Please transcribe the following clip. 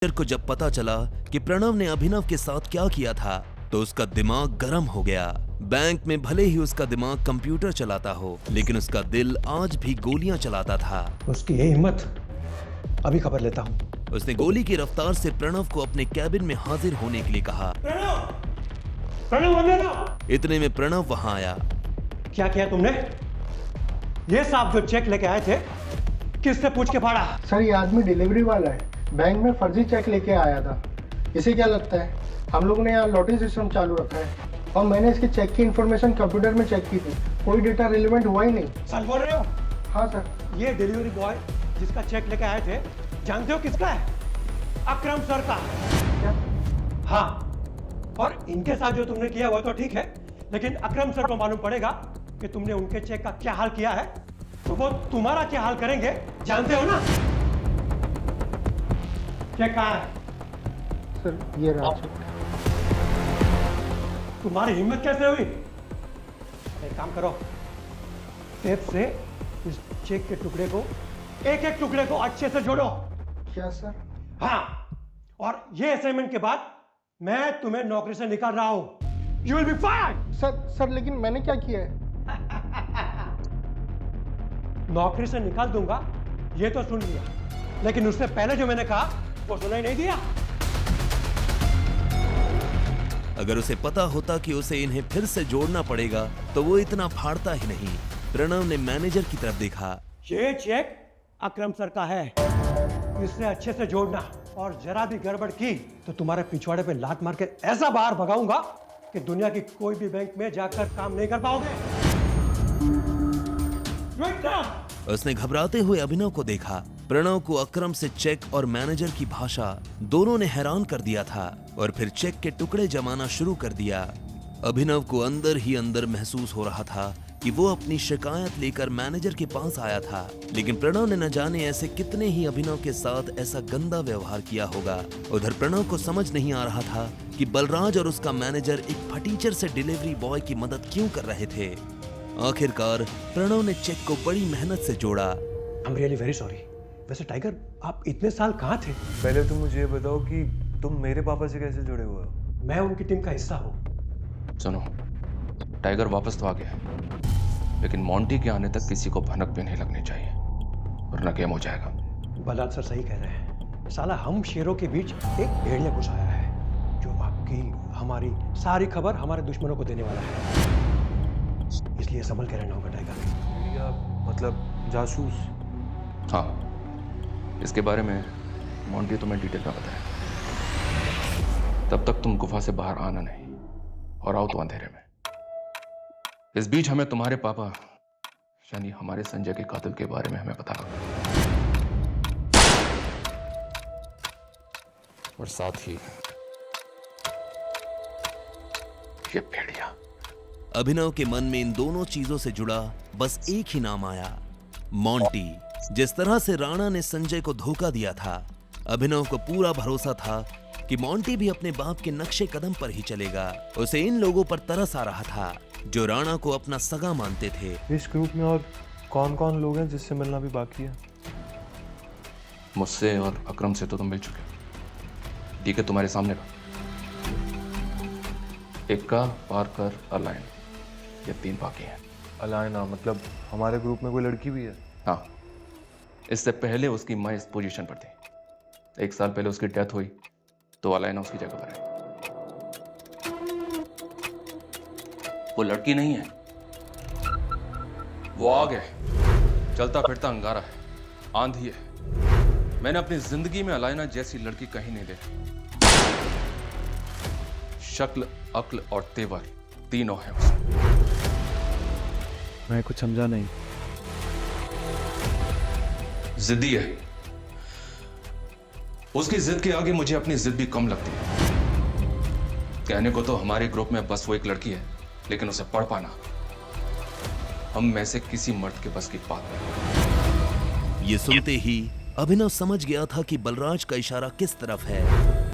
को जब पता चला कि प्रणव ने अभिनव के साथ क्या किया था तो उसका दिमाग गर्म हो गया। बैंक में भले ही उसका दिमाग कंप्यूटर चलाता हो, लेकिन उसका दिल आज भी गोलियां चलाता था। उसकी ये हिम्मत, अभी खबर लेता हूँ। उसने गोली की रफ्तार से प्रणव को अपने कैबिन में हाजिर होने के लिए कहा। प्रणव, इतने में प्रणव वहां आया। क्या किया तुमने? ये साहब जो चेक लेके आए थे, किससे पूछ के फाड़ा? सर, ये आदमी डिलीवरी वाला है, बैंक में फर्जी चेक लेके आया था। इसे क्या लगता है? हम लोग ने यहाँ लॉटरी सिस्टम चालू रखा है और मैंने इसके चेक की इंफॉर्मेशन कंप्यूटर में चेक की थी, कोई डेटा रिलेवेंट हुआ ही नहीं। सच बोल रहे हो? हाँ सर। ये डिलीवरी बॉय जिसका चेक लेके आए थे, जानते हो किसका है? अकरम सर का। क्या? हाँ, और इनके साथ जो तुमने किया वो तो ठीक है, लेकिन अकरम सर को मालूम पड़ेगा कि तुमने उनके चेक का क्या हाल किया है, तो वो तुम्हारा क्या हाल करेंगे, जानते हो ना? चेक कहाँ है? सर, ये रहा चेक। तुम्हारी हिम्मत कैसे हुई? एक काम करो, टेप से इस चेक के टुकड़े को, एक एक टुकड़े को अच्छे से जोड़ो। क्या सर? हाँ, और ये असाइनमेंट के बाद मैं तुम्हें नौकरी से निकाल रहा हूं। You will be fired! Sir, लेकिन मैंने क्या किया है? नौकरी से निकाल दूंगा, ये तो सुन लिया, लेकिन उससे पहले जो मैंने कहा वो सुनाई नहीं दिया। अगर उसे पता होता कि उसे इन्हें फिर से जोड़ना पड़ेगा तो वो इतना फाड़ता ही नहीं। प्रणव ने मैनेजर की तरफ देखा। ये चेक अकरम सर का है, इसे अच्छे से जोड़ना, और जरा भी गड़बड़ की तो तुम्हारे पिछवाड़े पे लात मार के ऐसा बाहर भगाऊंगा कि दुनिया की कोई भी बैंक में जाकर काम नहीं कर पाओगे। उसने घबराते हुए अभिनव को देखा। प्रणव को अकरम से चेक और मैनेजर की भाषा दोनों ने हैरान कर दिया था और फिर चेक के टुकड़े जमाना शुरू कर दिया। अभिनव को अंदर ही अंदर महसूस हो रहा था कि वो अपनी शिकायत लेकर मैनेजर के पास आया था, लेकिन प्रणव ने न जाने ऐसे कितने ही अभिनव के साथ ऐसा गंदा व्यवहार किया होगा। उधर प्रणव को समझ नहीं आ रहा था कि बलराज और उसका मैनेजर एक फटीचर से डिलीवरी बॉय की मदद क्यों कर रहे थे। आखिरकार प्रणव ने चेक को बड़ी मेहनत से जोड़ा। I'm really very sorry। वैसे टाइगर, आप इतने साल कहाँ थे? पहले तुम मुझे ये बताओ कि तुम मेरे पापा से कैसे जुड़े हुए हो? मैं उनकी टीम का हिस्सा हूँ। सुनो, टाइगर वापस तो आ गया, लेकिन मोंटी के आने तक किसी को भनक भी नहीं लगनी चाहिए, वरना गेम हो जाएगा। बलराज सर सही कह रहे हैं। साला हम शेरों के बीच एक भेड़िया घुस आया है, जो आपकी हमारी सारी खबर हमारे दुश्मनों को देने वाला है। इसलिए संभल के रहना होगा टाइगर। या मतलब जासूस? हाँ, इसके बारे में मोंटी तुम्हें डिटेल में बताया। तब तक तुम गुफा से बाहर आना नहीं, और आओ तो अंधेरे में। इस बीच हमें तुम्हारे पापा यानी हमारे संजय के कातिल के बारे में हमें पता लगा, और साथ ही ये भेड़िया। अभिनव के मन में इन दोनों चीजों से जुड़ा बस एक ही नाम आया, मोंटी। जिस तरह से राणा ने संजय को धोखा दिया था, अभिनव को पूरा भरोसा था कि मोंटी भी अपने बाप के नक्शे कदम पर ही चलेगा। उसे इन लोगों पर तरस आ रहा था जो राणा को अपना सगा मानते थे। इस ग्रुप में और कौन कौन लोग हैं जिससे मिलना भी बाकी है? मुझसे और अकरम से तो तुम मिल चुके, ठीक है, तुम्हारे सामने का इक्का, पार्कर, अलाइन, ये 3 बाकी हैं। अलायना मतलब हमारे ग्रुप में कोई लड़की भी है? हाँ, इससे पहले उसकी माँ इस पोजीशन पर थी। 1 साल पहले उसकी डेथ हुई तो अलाइना उसकी जगह पर है। वो लड़की नहीं है, वो आग है, चलता फिरता अंगारा है, आंधी है। मैंने अपनी जिंदगी में अलाइना जैसी लड़की कहीं नहीं देखी। शक्ल, अक्ल और तेवर तीनों हैं उसमें। मैं कुछ समझा नहीं। जिद्दी है, उसकी जिद के आगे मुझे अपनी जिद भी कम लगती है। कहने को तो हमारे ग्रुप में बस वो एक लड़की है, लेकिन उसे पढ़ पाना हम में से किसी मर्द के बस की बात नहीं। ये सुनते ही अभिनव समझ गया था कि बलराज का इशारा किस तरफ है।